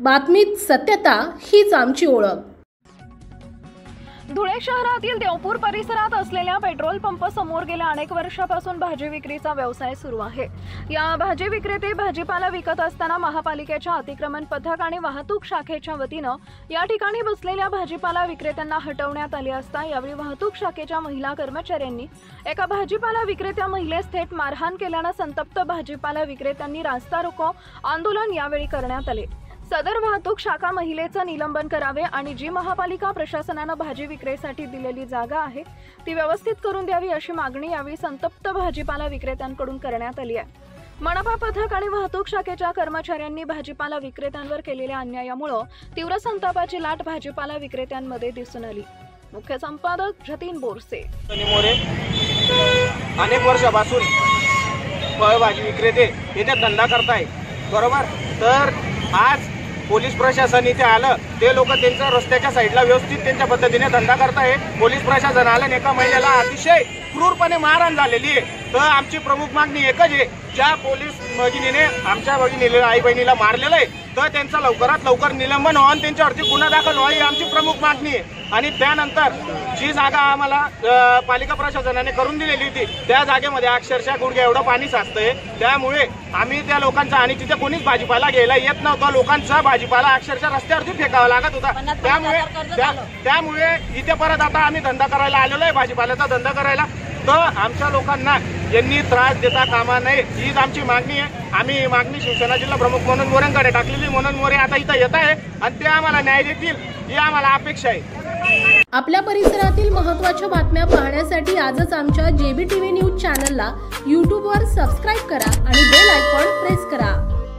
बातमीत सत्यता हीच आमची ओळख। धुळे शहरातील देवपूर परिसरात असलेल्या पेट्रोल पंप समोर गेल्या अनेक वर्षापासून भाजी विक्रीचा व्यवसाय सुरू आहे। या भाजी विक्रेते भाजीपाला विकत असताना महापालिकेच्या अतिक्रमण पथक आणि वाहतूक शाखेच्या वतीनं या ठिकाणी बसलेल्या भाजीपाला विक्रेत्यांना हटवण्यात आले असता यावेळी वाहतूक शाखेच्या महिला कर्मचाऱ्यांनी एका भाजीपाला विक्रेत्या महिलेस थेट मारहाण केल्याने संतप्त भाजीपाला विक्रेत्यांनी रास्ता रोको आंदोलन यावेळी करण्यात आले। सदर वाहतूक शाखा महिलेचं निलंबन करावे आणि जी महापालिका प्रशासनानं भाजी विक्रीसाठी दिलेली जागा आहे ती व्यवस्थित करून द्यावी अशी मागणी यावेळी संतप्त भाजीपाला विक्रेत्यांकडून करण्यात आली आहे। मनपा पथक आणि वाहतूक शाखेच्या कर्मचाऱ्यांनी भाजीपाला विक्रेत्यांवर केलेल्या अन्यायामुळे तीव्र संतापाची लाट भाजीपाला विक्रेत्यांमध्ये दिसून आली। मुख्य संपादक जतीन बोरसे। अनेक वर्षापासून फळभाजी विक्रेते इथे धंदा करताय, बरोबर। तर आज पोलीस प्रशासन इथे आलं, ते लोक त्यांच्या रस्त्याच्या साईडला व्यवस्थित त्यांच्या पद्धतीने धंदा करताय। पोलीस प्रशासन आलं, एका महिलेला अतिशय क्रूरपणे मारहाण झालेली आहे। तर आमची प्रमुख मागणी एकच आहे, ज्या पोलीस भगिनीने आमच्या भगिनीला आई बहिणीला मारलेलं आहे तर त्यांचं लवकरात लवकर निलंबन व्हावं, त्यांच्यावरती गुन्हा दाखल व्हावा ही आमची प्रमुख मागणी आहे। आणि त्यानंतर जी जागा आम्हाला पालिका प्रशासनाने करून दिलेली होती त्या जागेमध्ये अक्षरशः गुडघ्या एवढं पाणी साचतंय, त्यामुळे आम्ही त्या लोकांचा आणि तिथे कोणीच भाजीपाला घ्यायला येत नव्हता, लोकांचा भाजीपाला अक्षरशः रस्त्यावरती फेकावा लागत होता। त्यामुळे इथे परत आता आम्ही धंदा करायला आलेलो आहे, भाजीपाल्याचा धंदा करायला। तर आमच्या लोकांना यांनी त्रास देता कामा नये हीच आमची मागणी आहे। आम्ही मागणी शिवसेना जिल्हा प्रमुख मनोज मोरेंकडे टाकलेली, मनोज मोरे आता इथं येत आहे आणि ते आम्हाला न्याय देतील ही आम्हाला अपेक्षा आहे। आपल्या परिसरातील महत्त्वाच्या बातम्या पाहण्यासाठी आजच आमच्या JBTV न्यूज चॅनलला YouTube वर सबस्क्राइब करा आणि